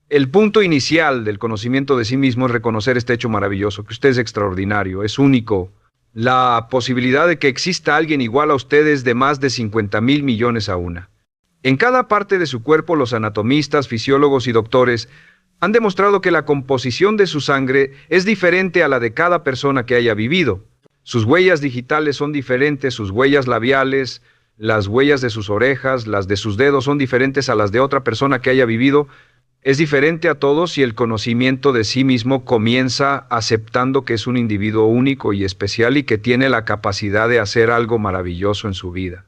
El punto inicial del conocimiento de sí mismo es reconocer este hecho maravilloso, que usted es extraordinario, es único. La posibilidad de que exista alguien igual a usted es de más de 50.000 millones a una. En cada parte de su cuerpo, los anatomistas, fisiólogos y doctores han demostrado que la composición de su sangre es diferente a la de cada persona que haya vivido. Sus huellas digitales son diferentes, sus huellas labiales, las huellas de sus orejas, las de sus dedos son diferentes a las de otra persona que haya vivido. Es diferente a todos y el conocimiento de sí mismo comienza aceptando que es un individuo único y especial y que tiene la capacidad de hacer algo maravilloso en su vida.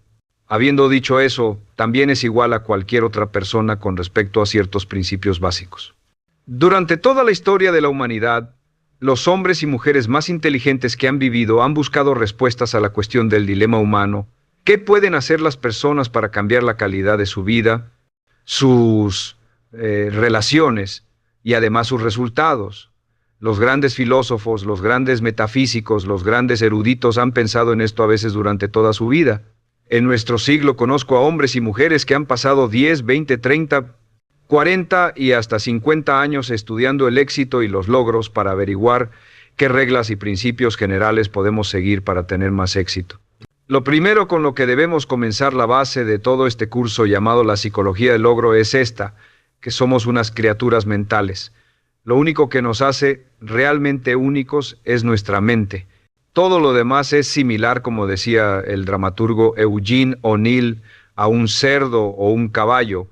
Habiendo dicho eso, también es igual a cualquier otra persona con respecto a ciertos principios básicos. Durante toda la historia de la humanidad, los hombres y mujeres más inteligentes que han vivido han buscado respuestas a la cuestión del dilema humano. ¿Qué pueden hacer las personas para cambiar la calidad de su vida, sus relaciones y además sus resultados? Los grandes filósofos, los grandes metafísicos, los grandes eruditos han pensado en esto a veces durante toda su vida. En nuestro siglo conozco a hombres y mujeres que han pasado 10, 20, 30, 40 y hasta 50 años estudiando el éxito y los logros para averiguar qué reglas y principios generales podemos seguir para tener más éxito. Lo primero con lo que debemos comenzar la base de todo este curso llamado la psicología del logro es esta, que somos unas criaturas mentales. Lo único que nos hace realmente únicos es nuestra mente. Todo lo demás es similar, como decía el dramaturgo Eugene O'Neill, a un cerdo o un caballo.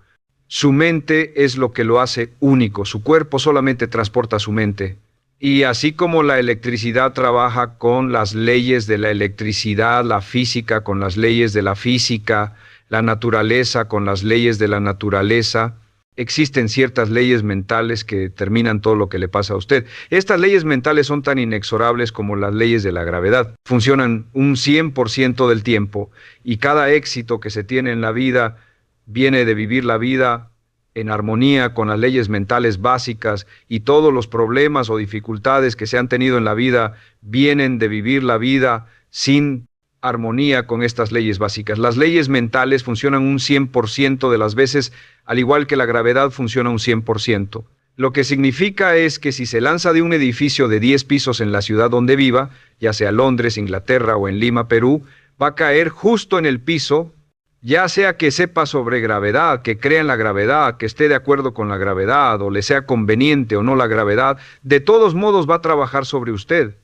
Su mente es lo que lo hace único, su cuerpo solamente transporta su mente. Y así como la electricidad trabaja con las leyes de la electricidad, la física con las leyes de la física, la naturaleza con las leyes de la naturaleza, existen ciertas leyes mentales que determinan todo lo que le pasa a usted. Estas leyes mentales son tan inexorables como las leyes de la gravedad. Funcionan un 100% del tiempo y cada éxito que se tiene en la vida viene de vivir la vida en armonía con las leyes mentales básicas, y todos los problemas o dificultades que se han tenido en la vida vienen de vivir la vida sin armonía con estas leyes básicas. Las leyes mentales funcionan un 100% de las veces, al igual que la gravedad funciona un 100%. Lo que significa es que si se lanza de un edificio de 10 pisos en la ciudad donde viva, ya sea Londres, Inglaterra o en Lima, Perú, va a caer justo en el piso, ya sea que sepa sobre gravedad, que crea en la gravedad, que esté de acuerdo con la gravedad, o le sea conveniente o no la gravedad, de todos modos va a trabajar sobre usted.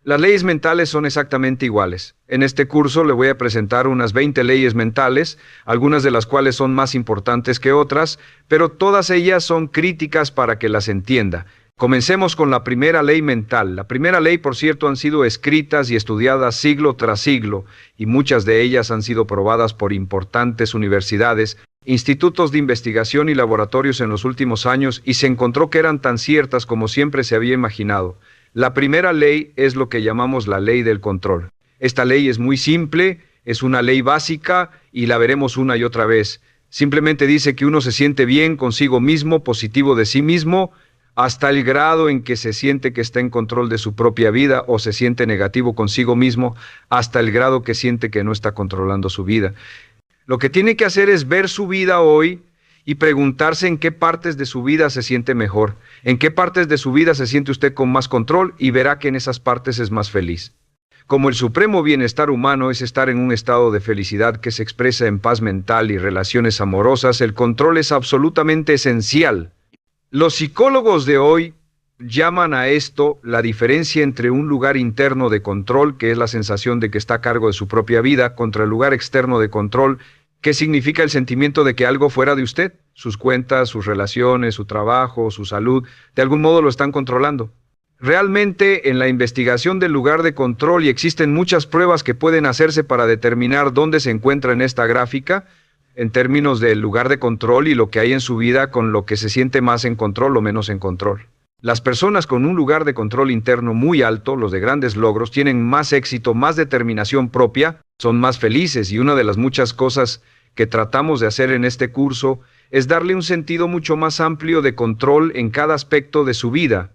Las leyes mentales son exactamente iguales. En este curso le voy a presentar unas 20 leyes mentales, algunas de las cuales son más importantes que otras, pero todas ellas son críticas para que las entienda. Comencemos con la primera ley mental. La primera ley, por cierto, han sido escritas y estudiadas siglo tras siglo, y muchas de ellas han sido probadas por importantes universidades, institutos de investigación y laboratorios en los últimos años, y se encontró que eran tan ciertas como siempre se había imaginado. La primera ley es lo que llamamos la ley del control. Esta ley es muy simple, es una ley básica y la veremos una y otra vez. Simplemente dice que uno se siente bien consigo mismo, positivo de sí mismo, hasta el grado en que se siente que está en control de su propia vida, o se siente negativo consigo mismo hasta el grado que siente que no está controlando su vida. Lo que tiene que hacer es ver su vida hoy y preguntarse en qué partes de su vida se siente mejor, en qué partes de su vida se siente usted con más control, y verá que en esas partes es más feliz. Como el supremo bienestar humano es estar en un estado de felicidad que se expresa en paz mental y relaciones amorosas, el control es absolutamente esencial. Los psicólogos de hoy llaman a esto la diferencia entre un lugar interno de control, que es la sensación de que está a cargo de su propia vida, contra el lugar externo de control, que significa el sentimiento de que algo fuera de usted, sus cuentas, sus relaciones, su trabajo, su salud, de algún modo lo están controlando. Realmente, en la investigación del lugar de control, y existen muchas pruebas que pueden hacerse para determinar dónde se encuentra en esta gráfica, en términos del lugar de control y lo que hay en su vida con lo que se siente más en control o menos en control. Las personas con un lugar de control interno muy alto, los de grandes logros, tienen más éxito, más determinación propia, son más felices, y una de las muchas cosas que tratamos de hacer en este curso es darle un sentido mucho más amplio de control en cada aspecto de su vida.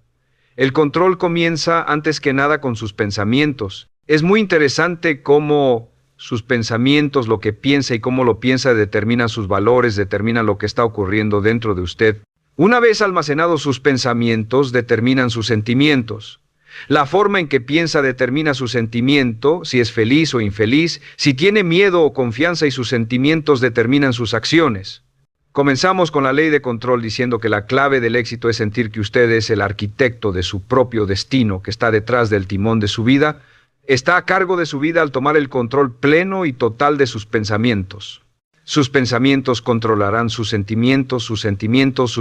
El control comienza antes que nada con sus pensamientos. Es muy interesante cómo sus pensamientos, lo que piensa y cómo lo piensa, determinan sus valores, determinan lo que está ocurriendo dentro de usted. Una vez almacenados sus pensamientos, determinan sus sentimientos. La forma en que piensa determina su sentimiento, si es feliz o infeliz, si tiene miedo o confianza, y sus sentimientos determinan sus acciones. Comenzamos con la ley de control diciendo que la clave del éxito es sentir que usted es el arquitecto de su propio destino, que está detrás del timón de su vida, está a cargo de su vida al tomar el control pleno y total de sus pensamientos. Sus pensamientos controlarán sus sentimientos, sus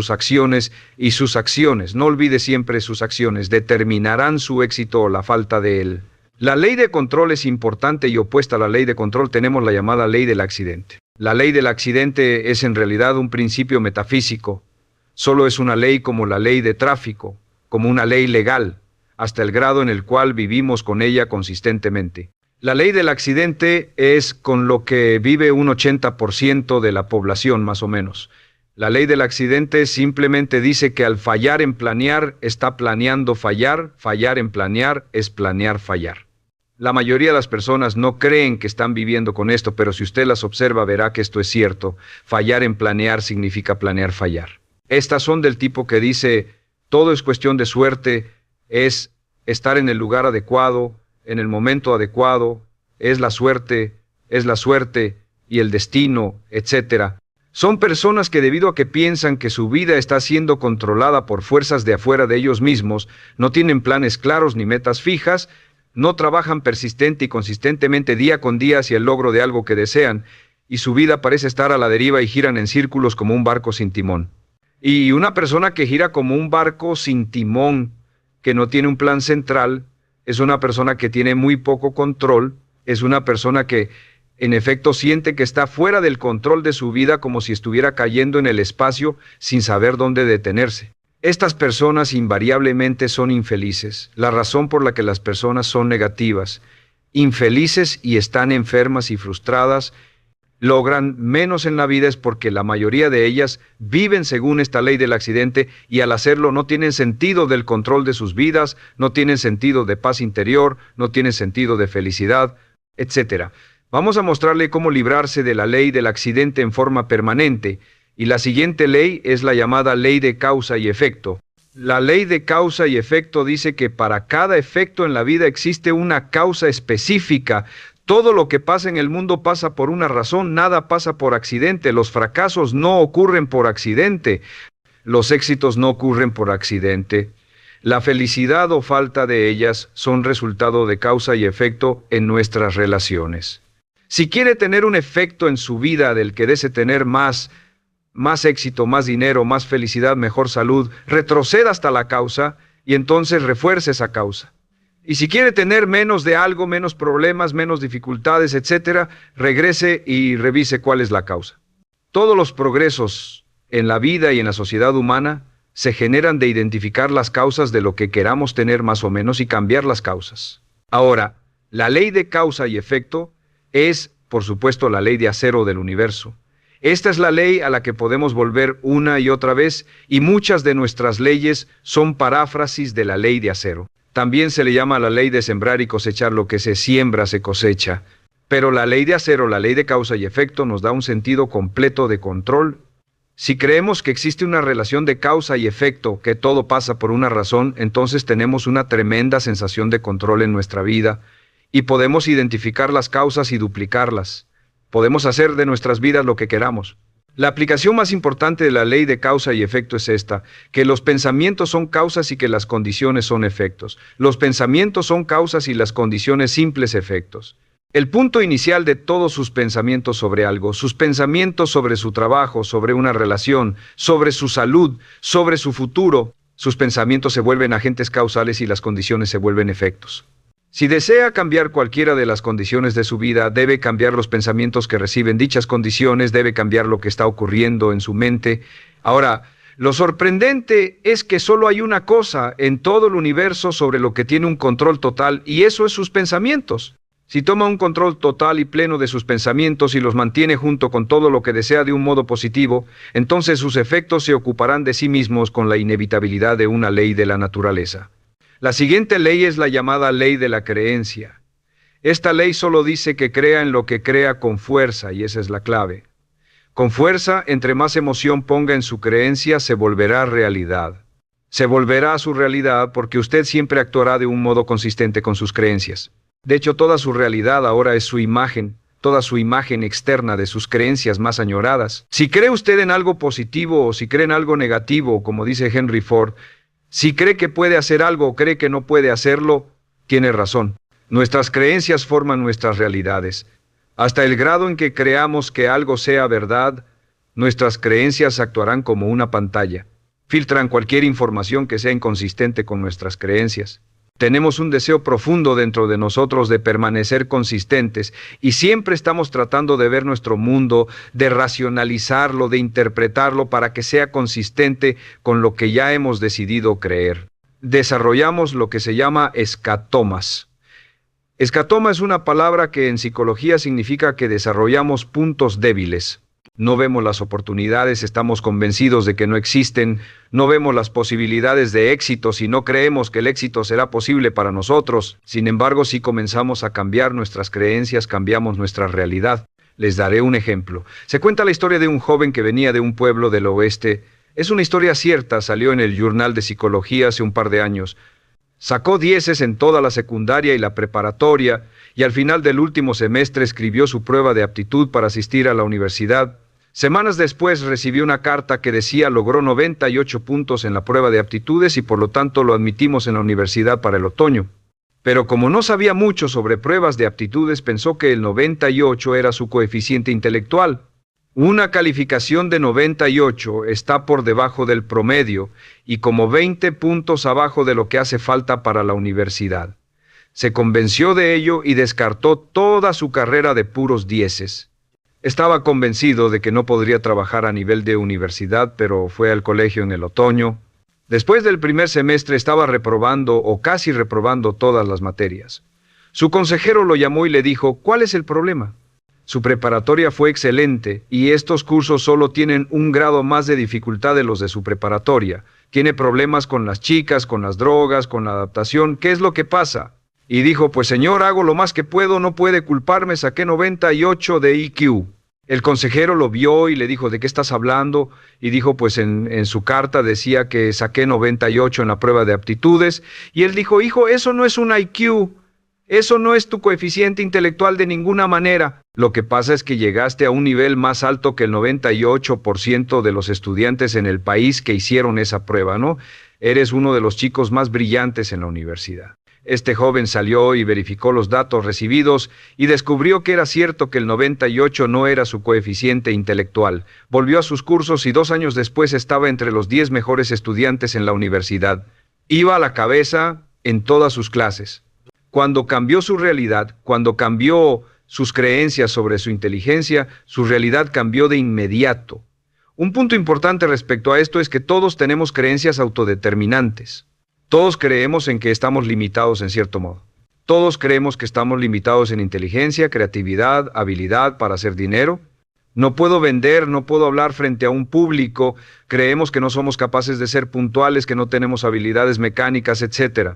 acciones y sus acciones. No olvide siempre sus acciones, determinarán su éxito o la falta de él. La ley de control es importante y opuesta a la ley de control tenemos la llamada ley del accidente. La ley del accidente es en realidad un principio metafísico. Solo es una ley como la ley de tráfico, como una ley legal, hasta el grado en el cual vivimos con ella consistentemente. La ley del accidente es con lo que vive un 80% de la población, más o menos. La ley del accidente simplemente dice que al fallar en planear, está planeando fallar, fallar en planear es planear fallar. La mayoría de las personas no creen que están viviendo con esto, pero si usted las observa verá que esto es cierto. Fallar en planear significa planear fallar. Estas son del tipo que dice, todo es cuestión de suerte, es estar en el lugar adecuado, en el momento adecuado, es la suerte y el destino, etc. Son personas que debido a que piensan que su vida está siendo controlada por fuerzas de afuera de ellos mismos, no tienen planes claros ni metas fijas, no trabajan persistente y consistentemente día con día hacia el logro de algo que desean, y su vida parece estar a la deriva y giran en círculos como un barco sin timón. Y una persona que gira como un barco sin timón, que no tiene un plan central, es una persona que tiene muy poco control, es una persona que en efecto siente que está fuera del control de su vida como si estuviera cayendo en el espacio sin saber dónde detenerse. Estas personas invariablemente son infelices. La razón por la que las personas son negativas, infelices y están enfermas y frustradas, logran menos en la vida es porque la mayoría de ellas viven según esta ley del accidente y al hacerlo no tienen sentido del control de sus vidas, no tienen sentido de paz interior, no tienen sentido de felicidad, etc. Vamos a mostrarle cómo librarse de la ley del accidente en forma permanente. Y la siguiente ley es la llamada ley de causa y efecto. La ley de causa y efecto dice que para cada efecto en la vida existe una causa específica. Todo lo que pasa en el mundo pasa por una razón, nada pasa por accidente. Los fracasos no ocurren por accidente. Los éxitos no ocurren por accidente. La felicidad o falta de ellas son resultado de causa y efecto en nuestras relaciones. Si quiere tener un efecto en su vida del que desee tener más éxito, más dinero, más felicidad, mejor salud, retroceda hasta la causa y entonces refuerce esa causa. Y si quiere tener menos de algo, menos problemas, menos dificultades, etc., regrese y revise cuál es la causa. Todos los progresos en la vida y en la sociedad humana se generan de identificar las causas de lo que queramos tener más o menos y cambiar las causas. Ahora, la ley de causa y efecto es, por supuesto, la ley de acero del universo. Esta es la ley a la que podemos volver una y otra vez, y muchas de nuestras leyes son paráfrasis de la ley de acero. También se le llama la ley de sembrar y cosechar, lo que se siembra se cosecha. Pero la ley de acero, la ley de causa y efecto, nos da un sentido completo de control. Si creemos que existe una relación de causa y efecto, que todo pasa por una razón, entonces tenemos una tremenda sensación de control en nuestra vida, y podemos identificar las causas y duplicarlas. Podemos hacer de nuestras vidas lo que queramos. La aplicación más importante de la ley de causa y efecto es esta, que los pensamientos son causas y que las condiciones son efectos. Los pensamientos son causas y las condiciones simples efectos. El punto inicial de todos sus pensamientos sobre algo, sus pensamientos sobre su trabajo, sobre una relación, sobre su salud, sobre su futuro, sus pensamientos se vuelven agentes causales y las condiciones se vuelven efectos. Si desea cambiar cualquiera de las condiciones de su vida, debe cambiar los pensamientos que reciben dichas condiciones, debe cambiar lo que está ocurriendo en su mente. Ahora, lo sorprendente es que solo hay una cosa en todo el universo sobre lo que tiene un control total, y eso es sus pensamientos. Si toma un control total y pleno de sus pensamientos y los mantiene junto con todo lo que desea de un modo positivo, entonces sus efectos se ocuparán de sí mismos con la inevitabilidad de una ley de la naturaleza. La siguiente ley es la llamada ley de la creencia. Esta ley solo dice que crea en lo que crea con fuerza, y esa es la clave. Con fuerza, entre más emoción ponga en su creencia, se volverá realidad. Se volverá a su realidad porque usted siempre actuará de un modo consistente con sus creencias. De hecho, toda su realidad ahora es su imagen, toda su imagen externa de sus creencias más añoradas. Si cree usted en algo positivo o si cree en algo negativo, como dice Henry Ford, si cree que puede hacer algo o cree que no puede hacerlo, tiene razón. Nuestras creencias forman nuestras realidades. Hasta el grado en que creamos que algo sea verdad, nuestras creencias actuarán como una pantalla. Filtran cualquier información que sea inconsistente con nuestras creencias. Tenemos un deseo profundo dentro de nosotros de permanecer consistentes y siempre estamos tratando de ver nuestro mundo, de racionalizarlo, de interpretarlo para que sea consistente con lo que ya hemos decidido creer. Desarrollamos lo que se llama escatomas. Escatoma es una palabra que en psicología significa que desarrollamos puntos débiles. No vemos las oportunidades, estamos convencidos de que no existen, no vemos las posibilidades de éxito si no creemos que el éxito será posible para nosotros. Sin embargo, si comenzamos a cambiar nuestras creencias, cambiamos nuestra realidad. Les daré un ejemplo. Se cuenta la historia de un joven que venía de un pueblo del oeste. Es una historia cierta, salió en el Journal de Psicología hace un par de años. Sacó 10 en toda la secundaria y la preparatoria, y al final del último semestre escribió su prueba de aptitud para asistir a la universidad. Semanas después recibió una carta que decía logró 98 puntos en la prueba de aptitudes y por lo tanto lo admitimos en la universidad para el otoño. Pero como no sabía mucho sobre pruebas de aptitudes, pensó que el 98 era su coeficiente intelectual. Una calificación de 98 está por debajo del promedio y como 20 puntos abajo de lo que hace falta para la universidad. Se convenció de ello y descartó toda su carrera de puros dieces. Estaba convencido de que no podría trabajar a nivel de universidad, pero fue al colegio en el otoño. Después del primer semestre estaba reprobando o casi reprobando todas las materias. Su consejero lo llamó y le dijo, ¿cuál es el problema? Su preparatoria fue excelente y estos cursos solo tienen un grado más de dificultad de los de su preparatoria. Tiene problemas con las chicas, con las drogas, con la adaptación. ¿Qué es lo que pasa? Y dijo, pues señor, hago lo más que puedo, no puede culparme, saqué 98 de IQ. El consejero lo vio y le dijo, ¿de qué estás hablando? Y dijo, pues en su carta decía que saqué 98 en la prueba de aptitudes. Y él dijo, hijo, eso no es un IQ, eso no es tu coeficiente intelectual de ninguna manera. Lo que pasa es que llegaste a un nivel más alto que el 98% de los estudiantes en el país que hicieron esa prueba, ¿no? Eres uno de los chicos más brillantes en la universidad. Este joven salió y verificó los datos recibidos y descubrió que era cierto que el 98 no era su coeficiente intelectual. Volvió a sus cursos y 2 años después estaba entre los 10 mejores estudiantes en la universidad. Iba a la cabeza en todas sus clases. Cuando cambió su realidad, cuando cambió sus creencias sobre su inteligencia, su realidad cambió de inmediato. Un punto importante respecto a esto es que todos tenemos creencias autodeterminantes. Todos creemos en que estamos limitados en cierto modo. Todos creemos que estamos limitados en inteligencia, creatividad, habilidad para hacer dinero. No puedo vender, no puedo hablar frente a un público. Creemos que no somos capaces de ser puntuales, que no tenemos habilidades mecánicas, etc.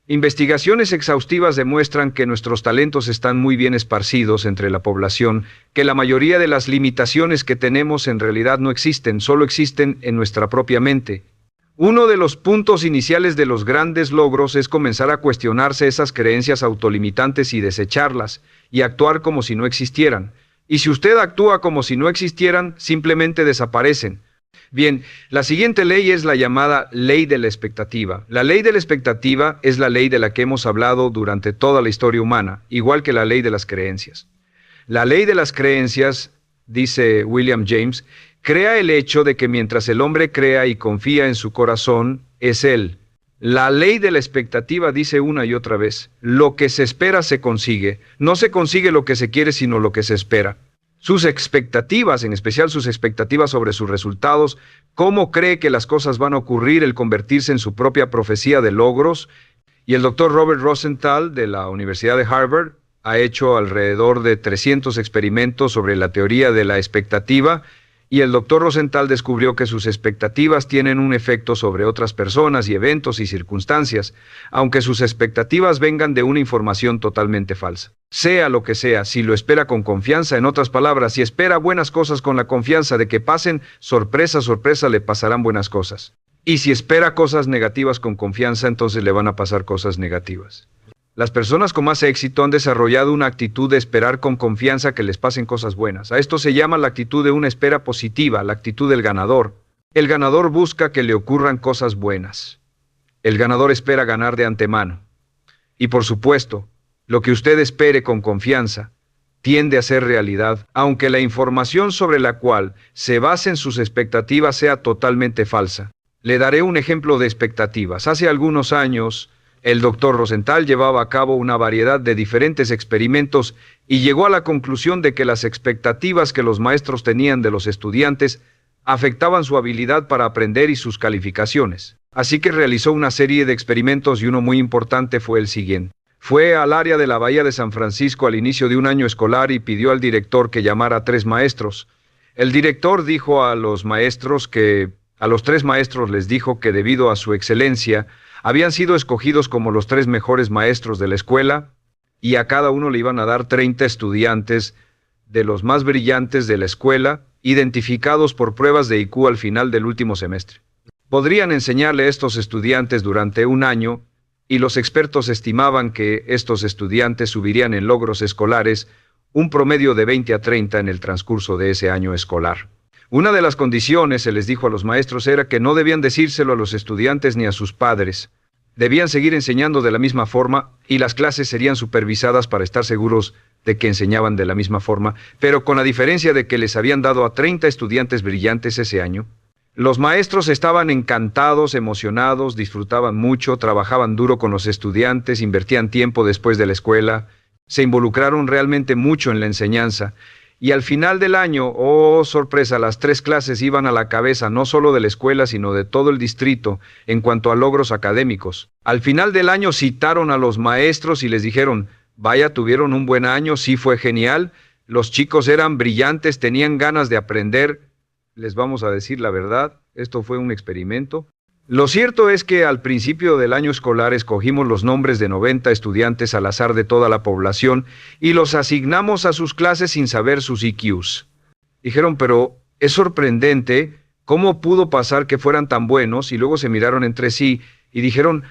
Investigaciones exhaustivas demuestran que nuestros talentos están muy bien esparcidos entre la población, que la mayoría de las limitaciones que tenemos en realidad no existen, solo existen en nuestra propia mente. Uno de los puntos iniciales de los grandes logros es comenzar a cuestionarse esas creencias autolimitantes y desecharlas, y actuar como si no existieran. Y si usted actúa como si no existieran, simplemente desaparecen. Bien, la siguiente ley es la llamada ley de la expectativa. La ley de la expectativa es la ley de la que hemos hablado durante toda la historia humana, igual que la ley de las creencias. La ley de las creencias, dice William James, crea el hecho de que mientras el hombre crea y confía en su corazón, es él. La ley de la expectativa dice una y otra vez, lo que se espera se consigue. No se consigue lo que se quiere, sino lo que se espera. Sus expectativas, en especial sus expectativas sobre sus resultados, cómo cree que las cosas van a ocurrir, el convertirse en su propia profecía de logros. Y el doctor Robert Rosenthal, de la Universidad de Harvard, ha hecho alrededor de 300 experimentos sobre la teoría de la expectativa, Y el doctor Rosenthal descubrió que sus expectativas tienen un efecto sobre otras personas y eventos y circunstancias, aunque sus expectativas vengan de una información totalmente falsa. Sea lo que sea, si lo espera con confianza, en otras palabras, si espera buenas cosas con la confianza de que pasen, sorpresa, sorpresa, le pasarán buenas cosas. Y si espera cosas negativas con confianza, entonces le van a pasar cosas negativas. Las personas con más éxito han desarrollado una actitud de esperar con confianza que les pasen cosas buenas. A esto se llama la actitud de una espera positiva, la actitud del ganador. El ganador busca que le ocurran cosas buenas. El ganador espera ganar de antemano. Y por supuesto, lo que usted espere con confianza tiende a ser realidad, aunque la información sobre la cual se basen sus expectativas sea totalmente falsa. Le daré un ejemplo de expectativas. Hace algunos años, el doctor Rosenthal llevaba a cabo una variedad de diferentes experimentos y llegó a la conclusión de que las expectativas que los maestros tenían de los estudiantes afectaban su habilidad para aprender y sus calificaciones. Así que realizó una serie de experimentos y uno muy importante fue el siguiente. Fue al área de la Bahía de San Francisco al inicio de un año escolar y pidió al director que llamara a 3 maestros. El director dijo a los maestros que, a los 3 maestros les dijo que debido a su excelencia, habían sido escogidos como los 3 mejores maestros de la escuela y a cada uno le iban a dar 30 estudiantes de los más brillantes de la escuela, identificados por pruebas de IQ al final del último semestre. Podrían enseñarle a estos estudiantes durante un año y los expertos estimaban que estos estudiantes subirían en logros escolares un promedio de 20 a 30 en el transcurso de ese año escolar. Una de las condiciones, se les dijo a los maestros, era que no debían decírselo a los estudiantes ni a sus padres. Debían seguir enseñando de la misma forma y las clases serían supervisadas para estar seguros de que enseñaban de la misma forma, pero con la diferencia de que les habían dado a 30 estudiantes brillantes ese año. Los maestros estaban encantados, emocionados, disfrutaban mucho, trabajaban duro con los estudiantes, invertían tiempo después de la escuela, se involucraron realmente mucho en la enseñanza. Y al final del año, oh sorpresa, las 3 clases iban a la cabeza no solo de la escuela, sino de todo el distrito en cuanto a logros académicos. Al final del año citaron a los maestros y les dijeron, vaya, tuvieron un buen año, sí fue genial, los chicos eran brillantes, tenían ganas de aprender. Les vamos a decir la verdad, esto fue un experimento. Lo cierto es que al principio del año escolar escogimos los nombres de 90 estudiantes al azar de toda la población y los asignamos a sus clases sin saber sus IQs. Dijeron, pero es sorprendente cómo pudo pasar que fueran tan buenos, y luego se miraron entre sí y dijeron,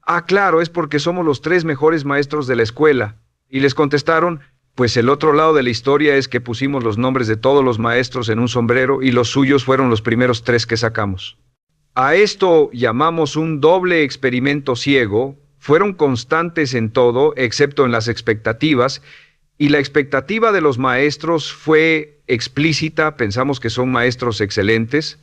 ah, claro, es porque somos los 3 mejores maestros de la escuela. Y les contestaron, pues el otro lado de la historia es que pusimos los nombres de todos los maestros en un sombrero y los suyos fueron los primeros 3 que sacamos. A esto llamamos un doble experimento ciego. Fueron constantes en todo, excepto en las expectativas, y la expectativa de los maestros fue explícita, pensamos que son maestros excelentes.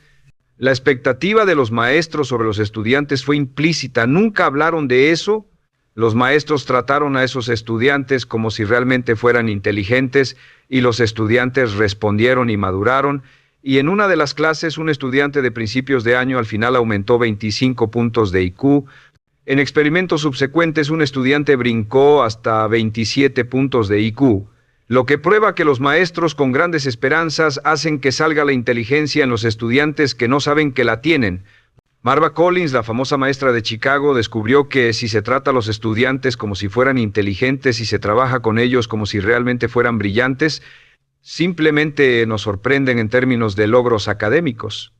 La expectativa de los maestros sobre los estudiantes fue implícita, nunca hablaron de eso. Los maestros trataron a esos estudiantes como si realmente fueran inteligentes, y los estudiantes respondieron y maduraron. Y en una de las clases, un estudiante de principios de año al final aumentó 25 puntos de IQ. En experimentos subsecuentes, un estudiante brincó hasta 27 puntos de IQ, lo que prueba que los maestros con grandes esperanzas hacen que salga la inteligencia en los estudiantes que no saben que la tienen. Marva Collins, la famosa maestra de Chicago, descubrió que si se trata a los estudiantes como si fueran inteligentes y se trabaja con ellos como si realmente fueran brillantes, simplemente nos sorprenden en términos de logros académicos.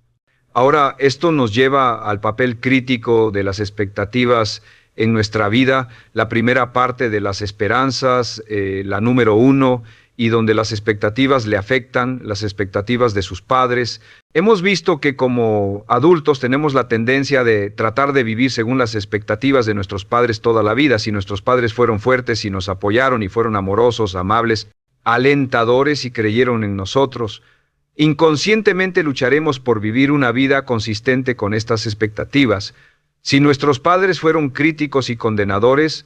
Ahora, esto nos lleva al papel crítico de las expectativas en nuestra vida, la primera parte de las esperanzas, la número 1, y donde las expectativas le afectan, las expectativas de sus padres. Hemos visto que como adultos tenemos la tendencia de tratar de vivir según las expectativas de nuestros padres toda la vida. Si nuestros padres fueron fuertes y nos apoyaron y fueron amorosos, amables, alentadores y creyeron en nosotros, inconscientemente lucharemos por vivir una vida consistente con estas expectativas. Si nuestros padres fueron críticos y condenadores,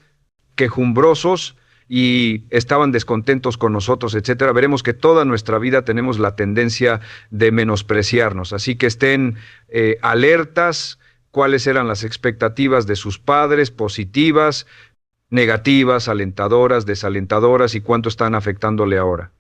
quejumbrosos y estaban descontentos con nosotros, etcétera, veremos que toda nuestra vida tenemos la tendencia de menospreciarnos. Así que estén alertas cuáles eran las expectativas de sus padres, positivas, negativas, alentadoras, desalentadoras, y cuánto están afectándole ahora.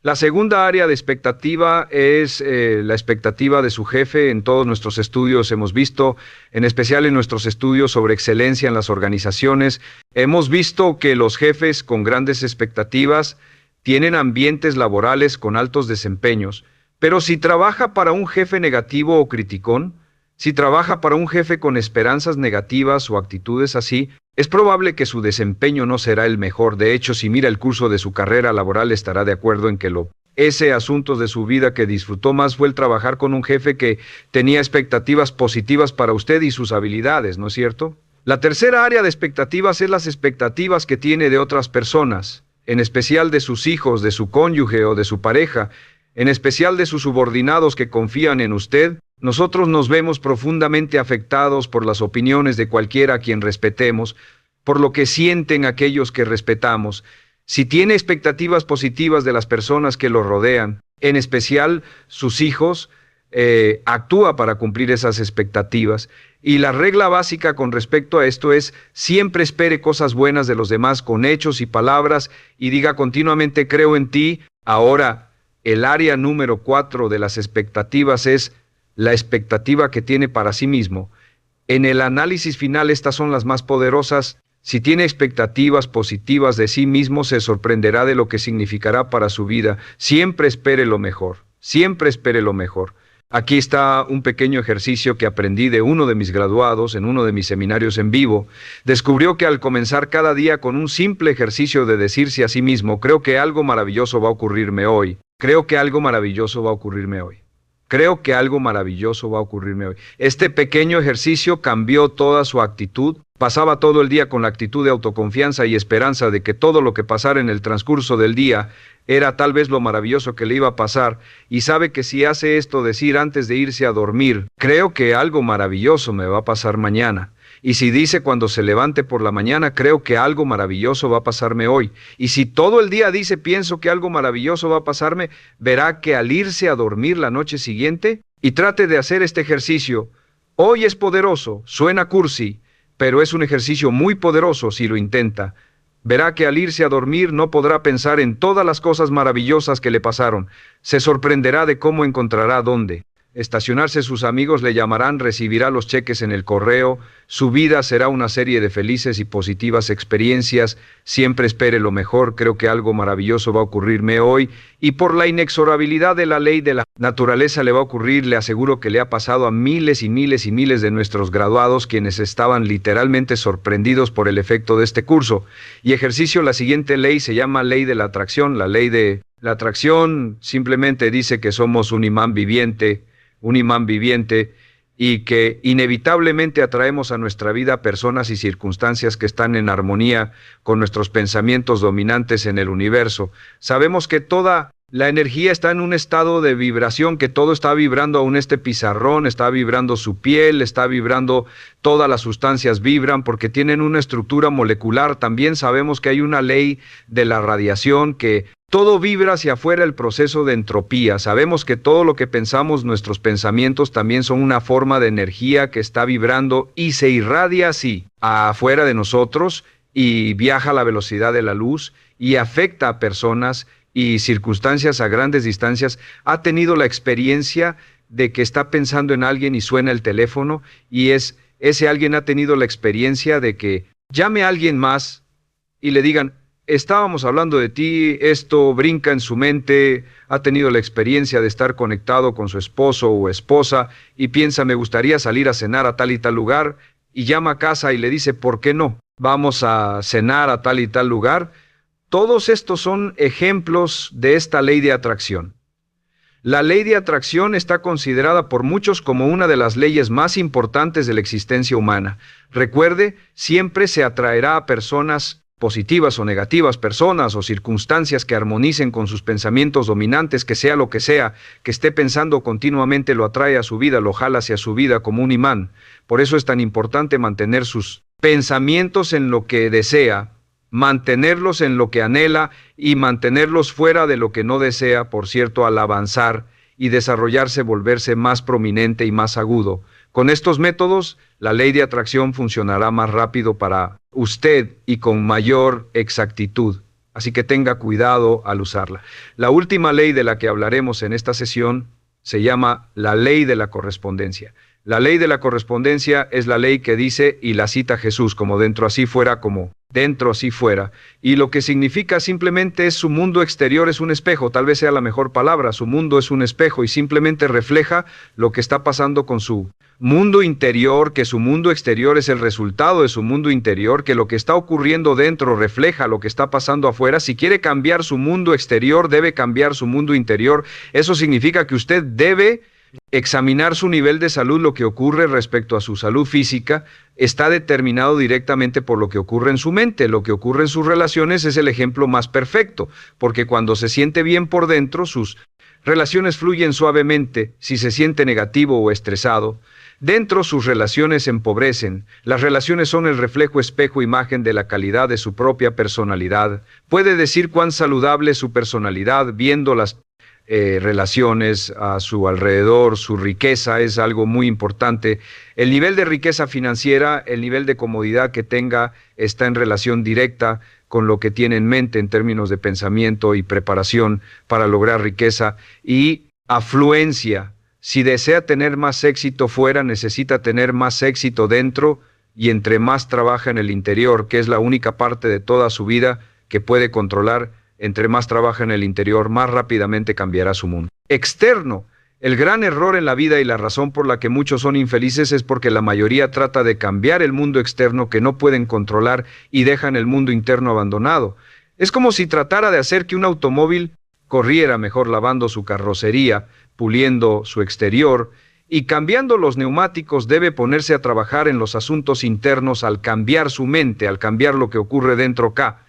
La segunda área de expectativa es la expectativa de su jefe. En todos nuestros estudios hemos visto, en especial en nuestros estudios sobre excelencia en las organizaciones, hemos visto que los jefes con grandes expectativas tienen ambientes laborales con altos desempeños, pero si trabaja para un jefe negativo o criticón, si trabaja para un jefe con esperanzas negativas o actitudes así, es probable que su desempeño no será el mejor. De hecho, si mira el curso de su carrera laboral, estará de acuerdo en que ese asunto de su vida que disfrutó más fue el trabajar con un jefe que tenía expectativas positivas para usted y sus habilidades, ¿no es cierto? La tercera área de expectativas es las expectativas que tiene de otras personas, en especial de sus hijos, de su cónyuge o de su pareja, en especial de sus subordinados que confían en usted. Nosotros nos vemos profundamente afectados por las opiniones de cualquiera a quien respetemos, por lo que sienten aquellos que respetamos. Si tiene expectativas positivas de las personas que lo rodean, en especial sus hijos, actúa para cumplir esas expectativas. Y la regla básica con respecto a esto es: siempre espere cosas buenas de los demás con hechos y palabras y diga continuamente creo en ti. Ahora, el área número 4 de las expectativas es la expectativa que tiene para sí mismo. En el análisis final, estas son las más poderosas. Si tiene expectativas positivas de sí mismo, se sorprenderá de lo que significará para su vida. Siempre espere lo mejor, siempre espere lo mejor. Aquí está un pequeño ejercicio que aprendí de uno de mis graduados en uno de mis seminarios en vivo. Descubrió que al comenzar cada día con un simple ejercicio de decirse a sí mismo, creo que algo maravilloso va a ocurrirme hoy, creo que algo maravilloso va a ocurrirme hoy, creo que algo maravilloso va a ocurrirme hoy. Este pequeño ejercicio cambió toda su actitud. Pasaba todo el día con la actitud de autoconfianza y esperanza de que todo lo que pasara en el transcurso del día era tal vez lo maravilloso que le iba a pasar, y sabe que si hace esto, decir antes de irse a dormir, creo que algo maravilloso me va a pasar mañana. Y si dice cuando se levante por la mañana, creo que algo maravilloso va a pasarme hoy. Y si todo el día dice pienso que algo maravilloso va a pasarme, verá que al irse a dormir la noche siguiente, y trate de hacer este ejercicio. Hoy es poderoso, suena cursi, pero es un ejercicio muy poderoso si lo intenta. Verá que al irse a dormir no podrá pensar en todas las cosas maravillosas que le pasaron. Se sorprenderá de cómo encontrará dónde estacionarse. Sus amigos le llamarán, recibirá los cheques en el correo. Su vida será una serie de felices y positivas experiencias. Siempre espere lo mejor. Creo que algo maravilloso va a ocurrirme hoy. Y por la inexorabilidad de la ley de la naturaleza le va a ocurrir. Le aseguro que le ha pasado a miles y miles y miles de nuestros graduados, quienes estaban literalmente sorprendidos por el efecto de este curso. Y ejercicio, la siguiente ley se llama ley de la atracción. La ley de la atracción simplemente dice que somos un imán viviente, y que inevitablemente atraemos a nuestra vida personas y circunstancias que están en armonía con nuestros pensamientos dominantes en el universo. Sabemos que toda la energía está en un estado de vibración, que todo está vibrando. Aún este pizarrón está vibrando, su piel está vibrando, todas las sustancias vibran porque tienen una estructura molecular. También sabemos que hay una ley de la radiación, que todo vibra hacia afuera, el proceso de entropía. Sabemos que todo lo que pensamos, nuestros pensamientos también son una forma de energía que está vibrando y se irradia así afuera de nosotros y viaja a la velocidad de la luz y afecta a personas y circunstancias a grandes distancias. Ha tenido la experiencia de que está pensando en alguien y suena el teléfono, y ese alguien ha tenido la experiencia de que llame a alguien más y le digan, estábamos hablando de ti. Esto brinca en su mente. Ha tenido la experiencia de estar conectado con su esposo o esposa y piensa, me gustaría salir a cenar a tal y tal lugar, y llama a casa y le dice, ¿por qué no? Vamos a cenar a tal y tal lugar. Todos estos son ejemplos de esta ley de atracción. La ley de atracción está considerada por muchos como una de las leyes más importantes de la existencia humana. Recuerde, siempre se atraerá a personas positivas o negativas, personas o circunstancias que armonicen con sus pensamientos dominantes, que sea lo que sea, que esté pensando continuamente, lo atrae a su vida, lo jala hacia su vida como un imán. Por eso es tan importante mantener sus pensamientos en lo que desea, mantenerlos en lo que anhela y mantenerlos fuera de lo que no desea, por cierto, al avanzar y desarrollarse, volverse más prominente y más agudo. Con estos métodos, la ley de atracción funcionará más rápido para usted y con mayor exactitud. Así que tenga cuidado al usarla. La última ley de la que hablaremos en esta sesión se llama la ley de la correspondencia. La ley de la correspondencia es la ley que dice, y la cita Jesús, como dentro así fuera, como dentro así fuera. Y lo que significa simplemente es su mundo exterior es un espejo, tal vez sea la mejor palabra, su mundo es un espejo y simplemente refleja lo que está pasando con su mundo interior, que su mundo exterior es el resultado de su mundo interior, que lo que está ocurriendo dentro refleja lo que está pasando afuera. Si quiere cambiar su mundo exterior, debe cambiar su mundo interior. Eso significa que usted debe examinar su nivel de salud. Lo que ocurre respecto a su salud física está determinado directamente por lo que ocurre en su mente. Lo que ocurre en sus relaciones es el ejemplo más perfecto, porque cuando se siente bien por dentro, sus relaciones fluyen suavemente. Si se siente negativo o estresado, dentro sus relaciones empobrecen. Las relaciones son el reflejo, espejo, imagen de la calidad de su propia personalidad. Puede decir cuán saludable es su personalidad viendo las relaciones a su alrededor. Su riqueza es algo muy importante. El nivel de riqueza financiera, el nivel de comodidad que tenga, está en relación directa con lo que tiene en mente en términos de pensamiento y preparación para lograr riqueza y afluencia. Si desea tener más éxito fuera, necesita tener más éxito dentro, y entre más trabaja en el interior, que es la única parte de toda su vida que puede controlar, entre más trabaja en el interior, más rápidamente cambiará su mundo externo. El gran error en la vida y la razón por la que muchos son infelices es porque la mayoría trata de cambiar el mundo externo que no pueden controlar y dejan el mundo interno abandonado. Es como si tratara de hacer que un automóvil corriera mejor lavando su carrocería, puliendo su exterior y cambiando los neumáticos. Debe ponerse a trabajar en los asuntos internos al cambiar su mente, al cambiar lo que ocurre dentro acá.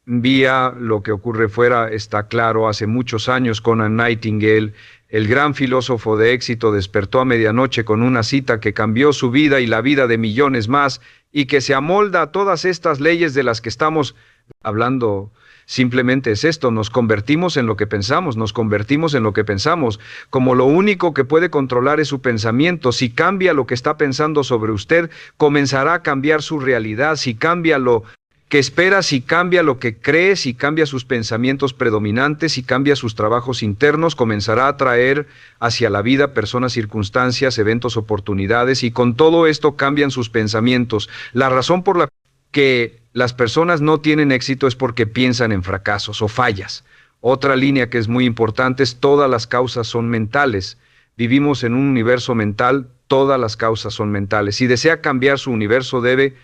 Vía lo que ocurre fuera, está claro. Hace muchos años Conant Nightingale, el gran filósofo de éxito, despertó a medianoche con una cita que cambió su vida y la vida de millones más y que se amolda a todas estas leyes de las que estamos hablando. Simplemente es esto: nos convertimos en lo que pensamos, nos convertimos en lo que pensamos. Como lo único que puede controlar es su pensamiento, si cambia lo que está pensando sobre usted, comenzará a cambiar su realidad. Si cambia lo que espera, si cambia lo que cree, si cambia sus pensamientos predominantes, si cambia sus trabajos internos, comenzará a traer hacia la vida personas, circunstancias, eventos, oportunidades, y con todo esto cambian sus pensamientos. La razón por la que las personas no tienen éxito es porque piensan en fracasos o fallas. Otra línea que es muy importante es: todas las causas son mentales. Vivimos en un universo mental, todas las causas son mentales. Si desea cambiar su universo, debe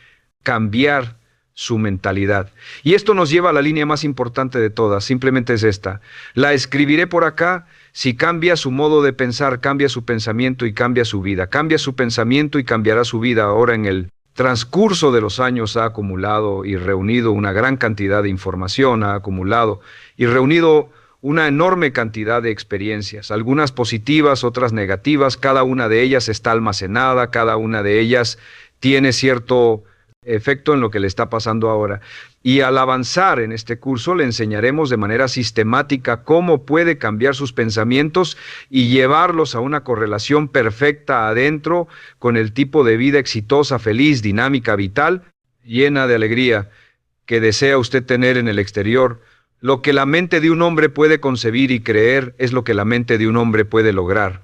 cambiar su mentalidad. Y esto nos lleva a la línea más importante de todas, simplemente es esta. La escribiré por acá. Si cambia su modo de pensar, cambia su pensamiento y cambia su vida. Cambia su pensamiento y cambiará su vida. Ahora, en el transcurso de los años, ha acumulado y reunido una gran cantidad de información, ha acumulado y reunido una enorme cantidad de experiencias, algunas positivas, otras negativas. Cada una de ellas está almacenada, cada una de ellas tiene cierto efecto en lo que le está pasando ahora. Y al avanzar en este curso le enseñaremos de manera sistemática cómo puede cambiar sus pensamientos y llevarlos a una correlación perfecta adentro con el tipo de vida exitosa, feliz, dinámica, vital, llena de alegría que desea usted tener en el exterior. Lo que la mente de un hombre puede concebir y creer es lo que la mente de un hombre puede lograr.